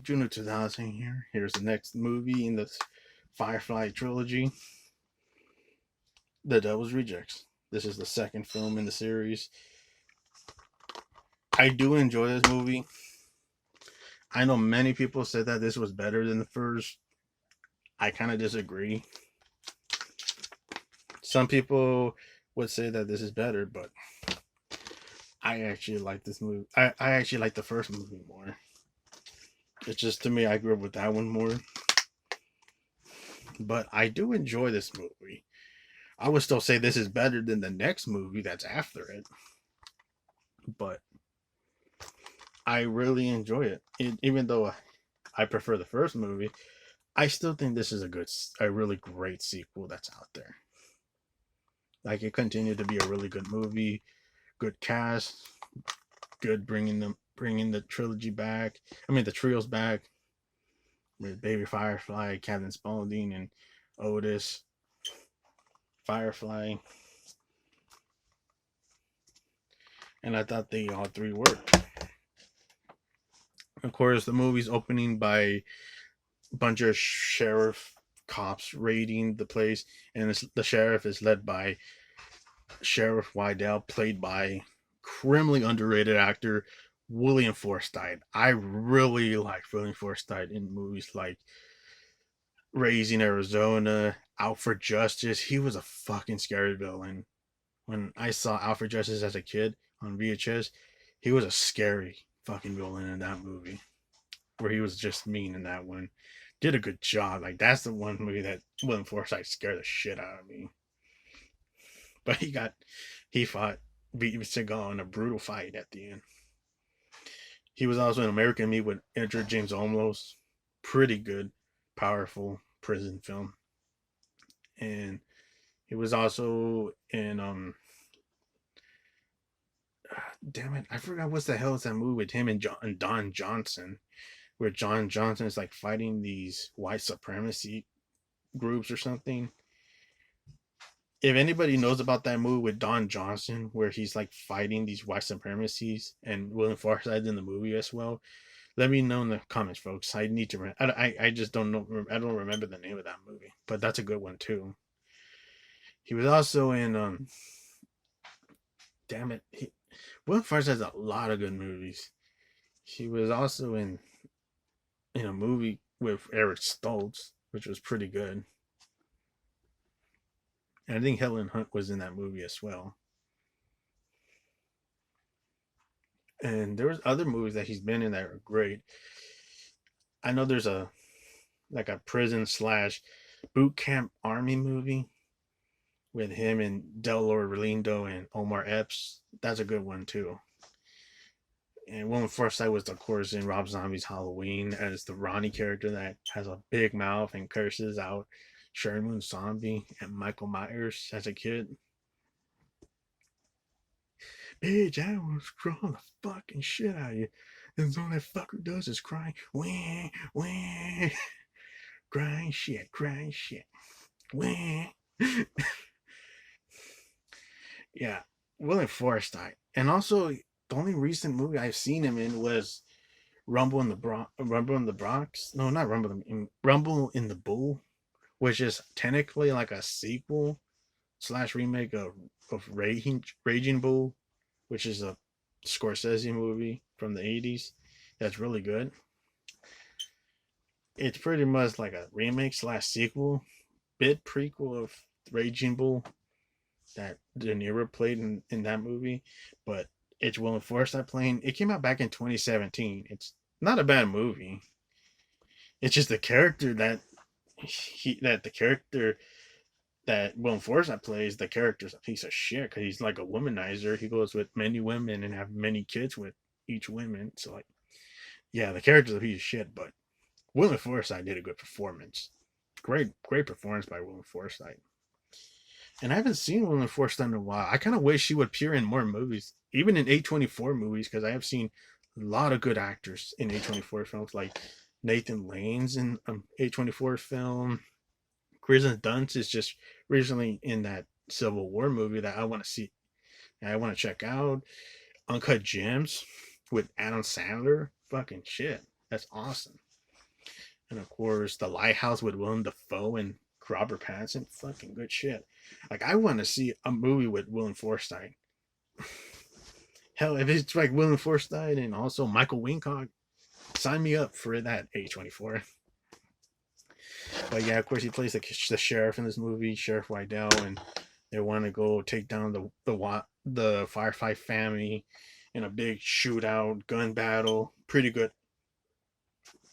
Juno 2000 here. Here's the next movie in the Firefly trilogy, The Devil's Rejects. This is the second film in the series. I do enjoy this movie. I know many people said that this was better than the first. I kind of disagree. Some people would say that this is better, but I actually like this movie. I actually like the first movie more. It's just to me, I grew up with that one more. But I do enjoy this movie. I would still say this is better than the next movie that's after it. But I really enjoy it. Even though I prefer the first movie, I still think this is a really great sequel that's out there. Like it continued to be a really good movie, good cast, good bringing the trilogy back. I mean the trios back with Baby Firefly, Captain Spaulding, and Otis Firefly. And I thought they all three worked. Of course, the movie's opening by a bunch of sheriff cops raiding the place, and the sheriff is led by Sheriff Wydell, played by criminally underrated actor William Forsythe. I really like William Forsythe in movies like Raising Arizona, Out for Justice. He was a fucking scary villain. When I saw Out for Justice as a kid on VHS, he was a scary fucking villain in that movie. Where he was just mean in that one. Did a good job. Like that's the one movie that William Forsythe scared the shit out of me. But he fought beat Seagal in a brutal fight at the end. He was also in American Me with Edward James Olmos. Pretty good, powerful prison film. And he was also in damn it, I forgot what's the hell is that movie with him and Don Johnson, where John Johnson is like fighting these white supremacy groups or something. If anybody knows about that movie with Don Johnson, where he's like fighting these white supremacies and William Forsythe in the movie as well, let me know in the comments, folks. I need to. I just don't know. I don't remember the name of that movie, but that's a good one too. He was also in damn it, William Forsythe has a lot of good movies. He was also in a movie with Eric Stoltz, which was pretty good. And I think Helen Hunt was in that movie as well. And there was other movies that he's been in that are great. I know there's a like a prison slash boot camp army movie with him and Delroy Lindo and Omar Epps. That's a good one too. And one first I was of course in Rob Zombie's Halloween as the Ronnie character that has a big mouth and curses out Sherman Zombie and Michael Myers as a kid. Bitch, I was scroll the fucking shit out of you. And all that fucker does is cry. Wah, wah. Crying shit, crying shit. Wah. Yeah, William Forsythe. And also, the only recent movie I've seen him in was Rumble in the Bronx. Rumble in the Bronx. No, not Rumble in the Bull, which is technically like a sequel slash remake of Raging Bull, which is a Scorsese movie from the 80s. That's really good. It's pretty much like a remake slash sequel, bit prequel of Raging Bull that De Niro played in that movie, but it's Will Forsythe playing. It came out back in 2017. It's not a bad movie. It's just the character that the character that Will Forsythe plays. The character's a piece of shit because he's like a womanizer. He goes with many women and have many kids with each woman. So like, yeah, the character's a piece of shit, but Will Forsythe did a good performance. Great performance by Will Forsythe. And I haven't seen William Forsythe in a while. I kind of wish she would appear in more movies, even in A24 movies, because I have seen a lot of good actors in A24 films, like Nathan Lane's in A24 film. Kristen Dunst is just recently in that Civil War movie that I want to see. I want to check out. Uncut Gems with Adam Sandler. Fucking shit. That's awesome. And of course, The Lighthouse with Willem Dafoe and Robert Pattinson. Fucking good shit. Like, I want to see a movie with Willem Forsythe. Hell, if it's like Willem Forsythe and also Michael Wincott, sign me up for that, A24. But yeah, of course, he plays the sheriff in this movie, Sheriff Wydell, and they want to go take down the Firefly family in a big shootout, gun battle. Pretty good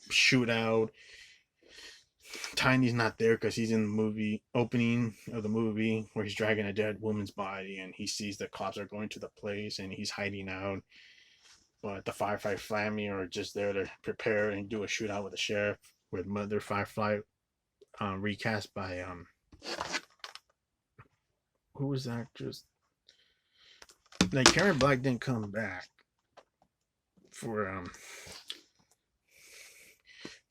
shootout. Tiny's not there because he's in the movie opening of the movie where he's dragging a dead woman's body, and he sees the cops are going to the place and he's hiding out. But the Firefly family are just there to prepare and do a shootout with the sheriff, with Mother Firefly recast by who was that? Just like Karen Black didn't come back for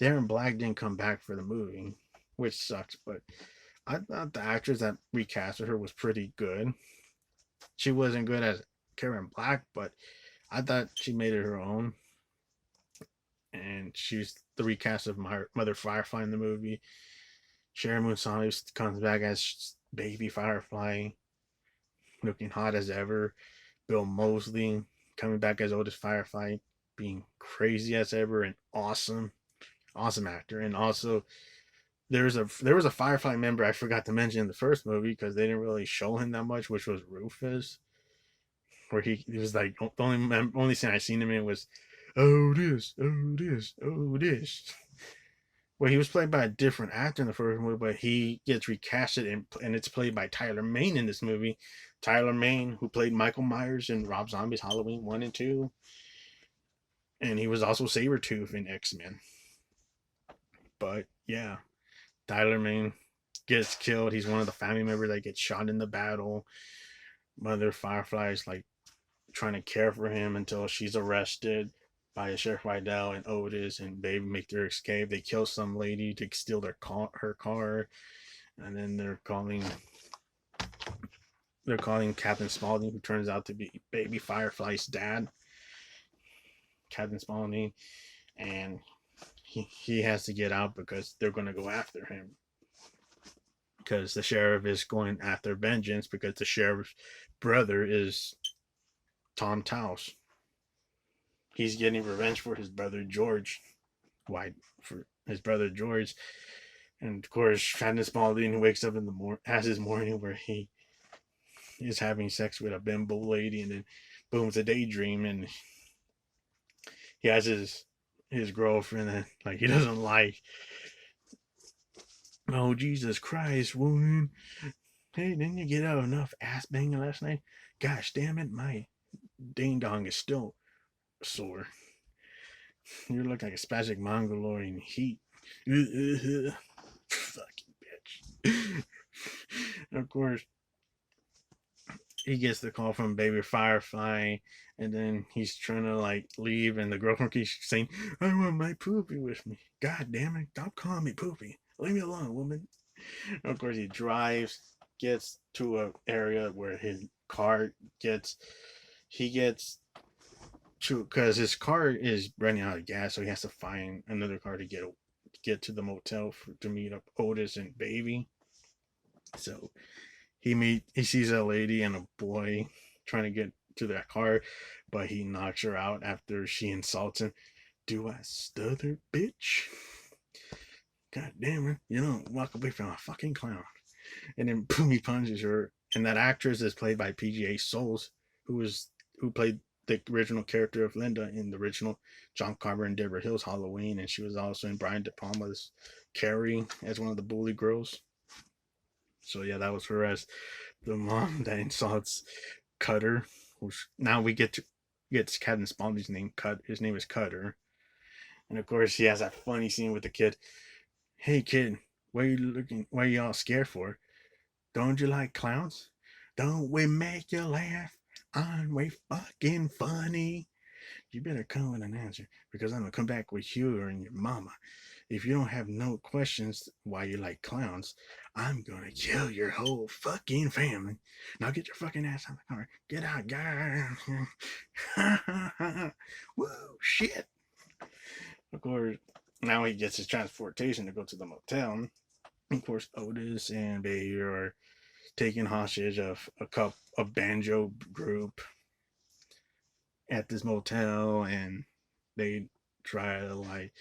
Darren Black didn't come back for the movie, which sucks. But I thought the actress that recasted her was pretty good. She wasn't good as Karen Black, but I thought she made it her own. And she's the recast of Mother Firefly in the movie. Sharon Moon comes back as Baby Firefly, looking hot as ever. Bill Moseley coming back as Otis Firefly, being crazy as ever and awesome actor. And also, there was a Firefly member I forgot to mention in the first movie because they didn't really show him that much, which was Rufus, where he was like the only scene I seen him in was, oh this, oh this, oh this. Well, he was played by a different actor in the first movie, but he gets recasted and it's played by Tyler Mane in this movie. Tyler Mane, who played Michael Myers in Rob Zombie's Halloween 1 and 2. And he was also Sabretooth in X-Men. But yeah, Tyler Mane gets killed. He's one of the family members that gets shot in the battle. Mother Firefly is like trying to care for him until she's arrested by Sheriff Wydell and Otis, and they make their escape. They kill some lady to steal her car, and then they're calling Captain Spaulding, who turns out to be Baby Firefly's dad, Captain Spaulding, and he has to get out because they're going to go after him. Because the sheriff is going after vengeance because the sheriff's brother is Tom Taus. He's getting revenge for his brother George. Why? For his brother George. And of course, Captain Spaulding wakes up in the morning, has his morning where he is having sex with a bimbo lady, and then boom, it's a daydream, and he has his girlfriend that like he doesn't like. Oh Jesus Christ, woman! Hey, didn't you get out enough ass banging last night? Gosh damn it, my ding dong is still sore. You look like a spastic Mongoloid heat. Fucking bitch. Of course, he gets the call from Baby Firefly, and then he's trying to like leave, and the girlfriend keeps saying, I want my poopy with me. God damn it, stop calling me poopy. Leave me alone, woman. And of course, he drives, gets to an area where his car he gets to, because his car is running out of gas, so he has to find another car to get to the motel to meet up Otis and Baby. So he sees a lady and a boy trying to get to that car, but he knocks her out after she insults him. Do I stutter, bitch? God damn it! You don't walk away from a fucking clown. And then boom, he punches her. And that actress is played by PGA Souls, who played the original character of Linda in the original John Carver and Deborah Hill's Halloween, and she was also in Brian De Palma's Carrie as one of the bully girls. So yeah, that was her as the mom that insults Cutter. Which now we get Captain Spaulding's name. His name is Cutter, and of course he has that funny scene with the kid. Hey kid, what are you looking? What are y'all scared for? Don't you like clowns? Don't we make you laugh? Aren't we fucking funny? You better come with an answer, because I'm gonna come back with you and your mama. If you don't have no questions why you like clowns, I'm gonna kill your whole fucking family. Now get your fucking ass out of the car. Get out, guys. Whoa, shit. Of course, Now he gets his transportation to go to the motel. Of course, Otis and Baby are taking hostage of a banjo group at this motel, and they try to like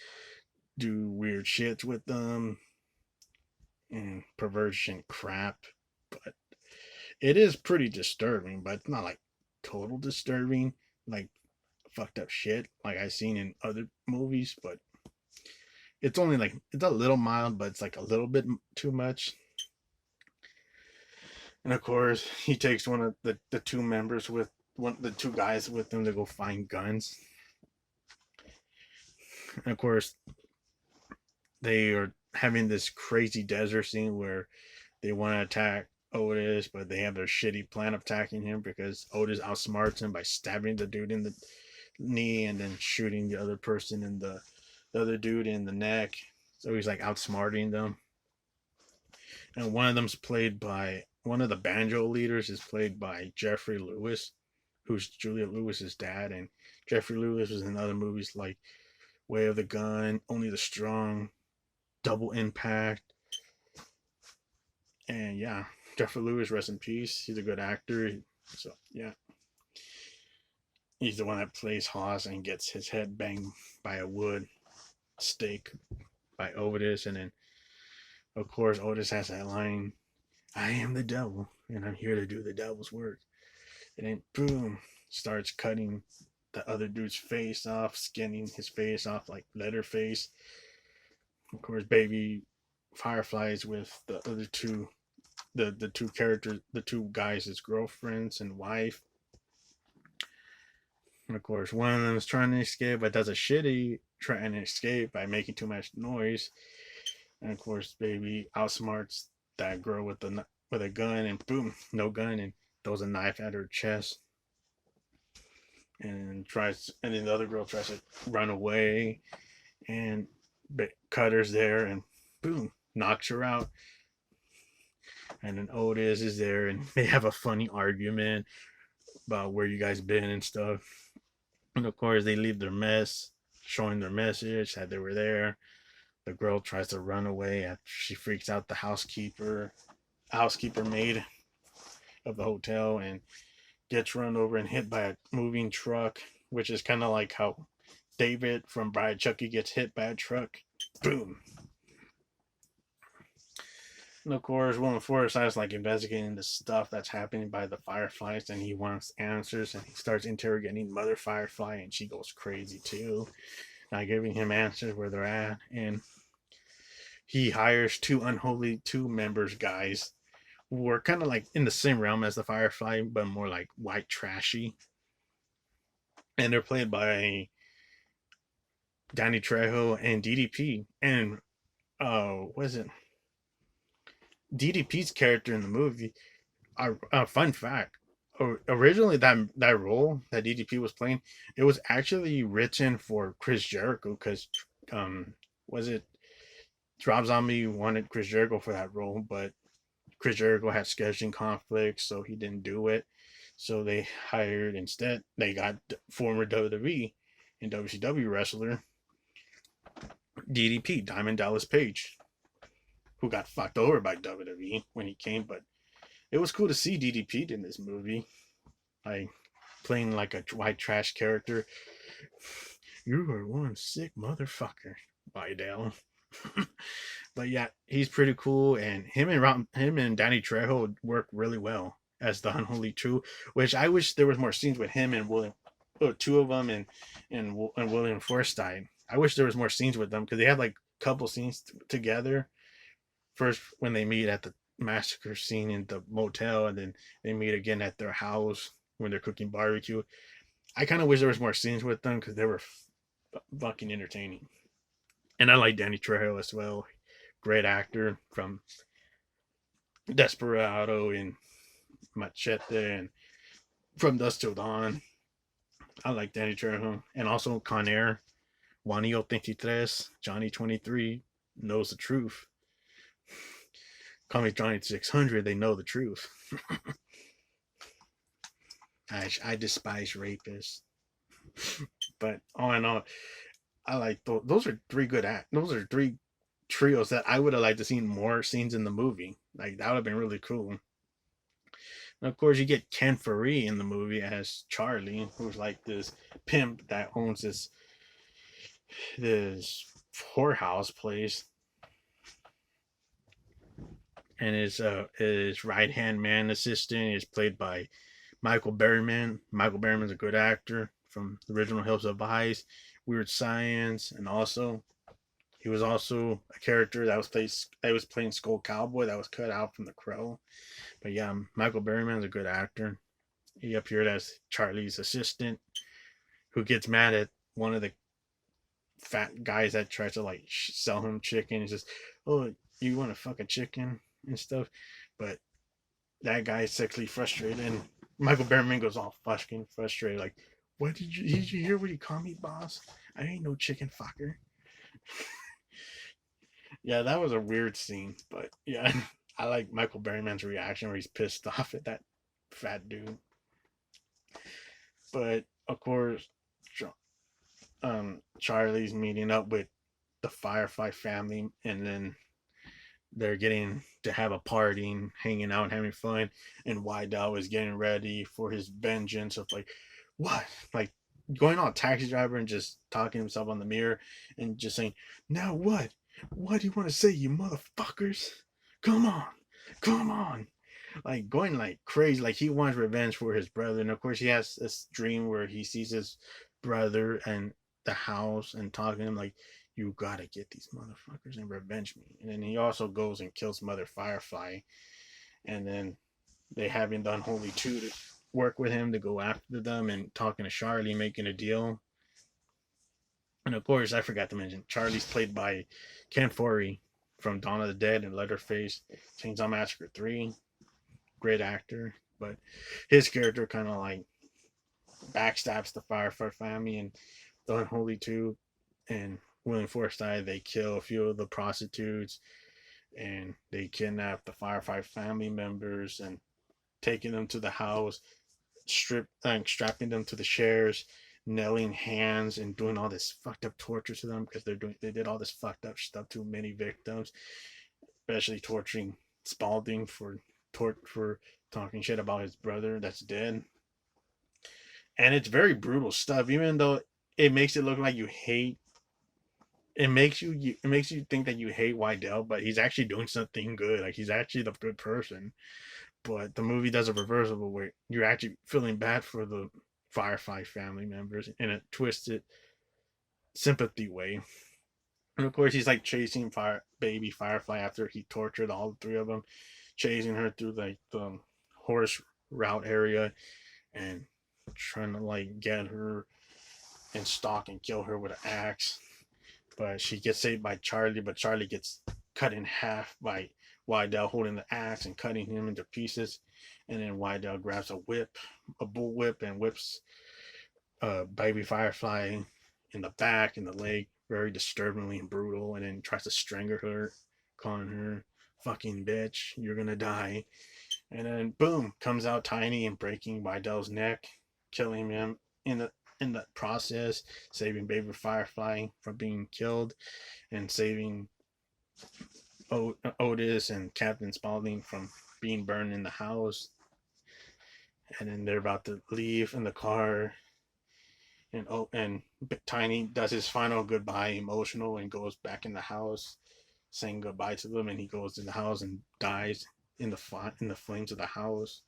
do weird shit with them and perversion crap. But it is pretty disturbing, but it's not like total disturbing, like fucked up shit like I've seen in other movies. But it's only like it's a little mild, but it's like a little bit too much. And of course, he takes one of the two members with the two guys with him to go find guns. And of course, they are having this crazy desert scene where they want to attack Otis, but they have their shitty plan of attacking him because Otis outsmarts him by stabbing the dude in the knee and then shooting the other person in the other dude in the neck. So he's like outsmarting them. And one of them's played by one of the banjo leaders is played by Jeffrey Lewis, who's Juliette Lewis's dad, and Jeffrey Lewis was in other movies like Way of the Gun, Only the Strong, Double Impact, and yeah, Jeffrey Lewis, rest in peace. He's a good actor. So yeah, he's the one that plays Hoss and gets his head banged by a wood stake by Otis, and then of course Otis has that line, "I am the devil, and I'm here to do the devil's work." And then boom, starts cutting the other dude's face off, skinning his face off like Leatherface. Of course, Baby Fireflies with the other two, the two characters, the two guys, his girlfriends and wife. And of course, one of them is trying to escape, but does a shitty trying to escape by making too much noise. And of course, Baby outsmarts that girl with a gun, and boom, no gun, and throws a knife at her chest. And then the other girl tries to run away, and Cutter's there, and boom, knocks her out. And then Otis is there, and they have a funny argument about where you guys been and stuff. And of course, they leave their mess, showing their message that they were there. The girl tries to run away after she freaks out the housekeeper maid of the hotel, and gets run over and hit by a moving truck, which is kind of like how David from Bride of Chucky gets hit by a truck. Boom. And of course, Willem Forsythe's like investigating the stuff that's happening by the Fireflies, and he wants answers, and he starts interrogating Mother Firefly, and she goes crazy too, not giving him answers where they're at. And he hires two unholy two members guys who are kind of like in the same realm as the Firefly, but more like white trashy. And they're played by Danny Trejo and DDP. And what is it? DDP's character in the movie. Fun fact: originally that role that DDP was playing, it was actually written for Chris Jericho because was it Rob Zombie wanted Chris Jericho for that role, but Chris Jericho had scheduling conflicts, so he didn't do it. So they got former WWE and WCW wrestler DDP, Diamond Dallas Page, who got fucked over by WWE when he came. But it was cool to see DDP in this movie, like playing like a white trash character. You are one sick motherfucker, Vidal. But yeah, he's pretty cool, and him and Danny Trejo work really well as the Unholy Two. Which I wish there was more scenes with him and William, two of them, and William Forsythe. I wish there was more scenes with them because they had like a couple scenes together. First, when they meet at the massacre scene in the motel, and then they meet again at their house when they're cooking barbecue. I kind of wish there was more scenes with them because they were fucking entertaining. And I like Danny Trejo as well. Great actor from Desperado and Machete and From Dusk Till Dawn. I like Danny Trejo. And also Con Air, Juanillo 23, Johnny 23 knows the truth. Call me Johnny 600, they know the truth. I despise rapists. But all in all, I like those are three good those are three trios that I would have liked to seen more scenes in the movie. Like that would have been really cool. And of course, you get Ken Faree in the movie as Charlie, who's like this pimp that owns this whorehouse place, and his right hand man assistant is played by Michael Berryman. Michael Berryman's a good actor from the original Hills of Ice, Weird Science, and also he was also a character that was playing Skull Cowboy that was cut out from The Crow. But yeah, Michael Berryman's a good actor. He appeared as Charlie's assistant, who gets mad at one of the fat guys that tries to like sell him chicken. He's just, oh, you want to fuck a chicken and stuff, but that guy is sexually frustrated, and Michael Berryman goes all fucking frustrated, like, "What did you hear what you call me, boss? I ain't no chicken fucker." Yeah, that was a weird scene, but yeah, I like Michael Berryman's reaction where he's pissed off at that fat dude. But of course, Charlie's meeting up with the Firefly family, and then they're getting to have a party and hanging out and having fun. And Wydell is getting ready for his vengeance of like, what? Like going on a taxi driver and just talking to himself on the mirror and just saying, now what? What do you want to say, you motherfuckers? Come on. Come on. Like going like crazy. Like he wants revenge for his brother. And of course he has this dream where he sees his brother and the house and talking to him like, you gotta get these motherfuckers and revenge me. And then he also goes and kills Mother Firefly. And then they have him done Holy Two to work with him to go after them and talking to Charlie, making a deal. And of course, I forgot to mention, Charlie's played by Ken Foree from Dawn of the Dead and Leatherface, Chainsaw Massacre 3. Great actor. But his character kind of like backstabs the Firefly family and the Unholy Two and William Forsythe. They kill a few of the prostitutes and they kidnap the Firefly family members and taking them to the house, strapping them to the chairs, nailing hands and doing all this fucked up torture to them because they did all this fucked up stuff to many victims, especially torturing Spaulding for talking shit about his brother that's dead. And it's very brutal stuff, even though it makes it look like you hate. It makes you think that you hate Wydell, but he's actually doing something good. Like he's actually the good person. But the movie does a reversible where you're actually feeling bad for the Firefly family members in a twisted sympathy way. And of course, he's like chasing baby Firefly after he tortured all three of them, chasing her through like the horse route area and trying to like get her and stalk and kill her with an axe. But she gets saved by Charlie, but Charlie gets cut in half by Wydell holding the axe and cutting him into pieces. And then Wydell grabs a bull whip, and whips baby Firefly in the back and the leg, very disturbingly and brutal, and then tries to strangle her, calling her fucking bitch, you're gonna die. And then boom, comes out Tiny and breaking Wydell's neck, killing him in the process, saving baby Firefly from being killed, and saving Otis and Captain Spaulding from being burned in the house. And then they're about to leave in the car, and Tiny does his final goodbye, emotional, and goes back in the house, saying goodbye to them. And he goes in the house and dies in the flames of the house.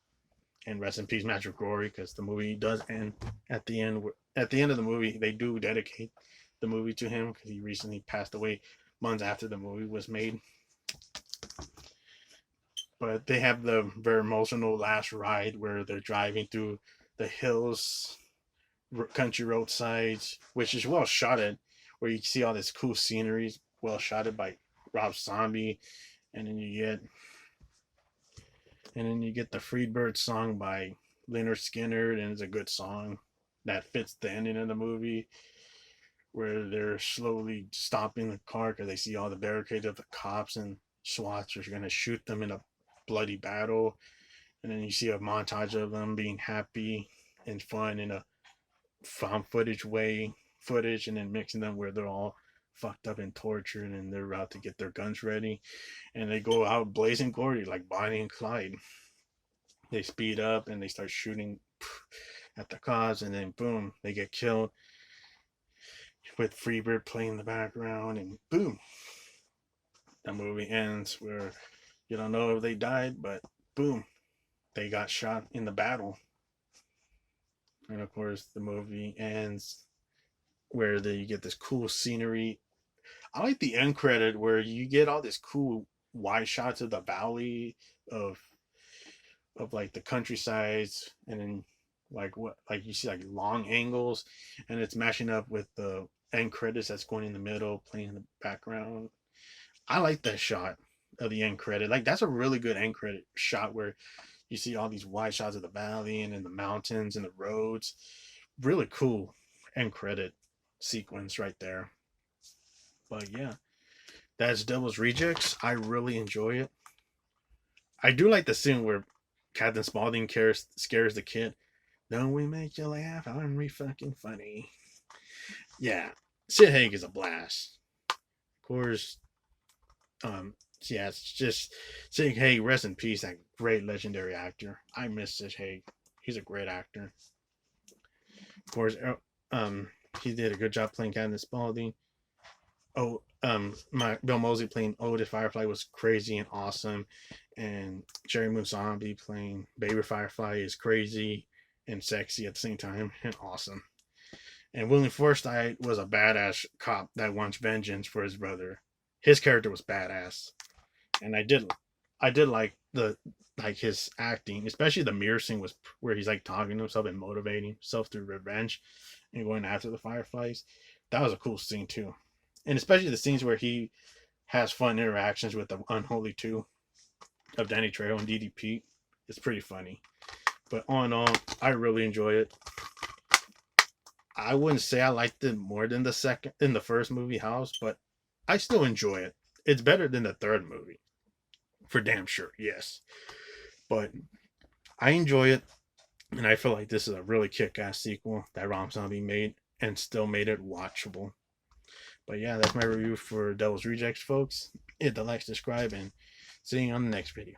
And rest in peace, Magic Rory, because the movie does end at the end. At the end of the movie, they do dedicate the movie to him because he recently passed away months after the movie was made. But they have the very emotional last ride where they're driving through the hills, country roadsides, which is well shot at, where you see all this cool scenery, well shot by Rob Zombie, and then you get the Freebird song by Lynyrd Skynyrd, and it's a good song that fits the ending of the movie, where they're slowly stopping the car because they see all the barricades of the cops and SWATs are going to shoot them in a bloody battle. And then you see a montage of them being happy and fun in a found footage way, footage and then mixing them where they're all fucked up and tortured and they're about to get their guns ready, and they go out blazing glory like Bonnie and Clyde. They speed up and they start shooting at the cops, and then boom, they get killed with Freebird playing in the background, and boom, the movie ends where you don't know if they died, but boom, they got shot in the battle. And of course, the movie ends where you get this cool scenery. I like the end credit where you get all this cool wide shots of the valley of like the countrysides, and then like what like you see like long angles, and it's mashing up with the end credits that's going in the middle, playing in the background. I like that shot of the end credit. Like that's a really good end credit shot where you see all these wide shots of the valley and then the mountains and the roads. Really cool end credit sequence right there. But yeah, that's Devil's Rejects. I really enjoy it. I do like the scene where Captain Spaulding scares the kid. Don't we make you laugh? Aren't we fucking funny? Yeah, Sid Haig is a blast. Of course, yeah, it's just Sid Haig, rest in peace, that great legendary actor. I miss Sid Haig. He's a great actor. Of course, he did a good job playing Captain Spaulding. Oh, my Bill Moseley playing Otis Firefly was crazy and awesome, and Jerry Moon Zombie playing Baby Firefly is crazy and sexy at the same time and awesome. And William Forsythe was a badass cop that wants vengeance for his brother. His character was badass, and I did like his acting, especially the mirror scene was where he's like talking to himself and motivating himself through revenge and going after the Fireflies. That was a cool scene too, and especially the scenes where he has fun interactions with the Unholy Two of Danny Trejo and DDP. It's pretty funny, but all in all, I really enjoy it. I wouldn't say I liked it more than the first movie House, but I still enjoy it. It's better than the third movie, for damn sure. Yes, but I enjoy it, and I feel like this is a really kick-ass sequel that Rob Zombie made and still made it watchable. But yeah, that's my review for Devil's Rejects, folks. Hit the like, subscribe, and see you on the next video.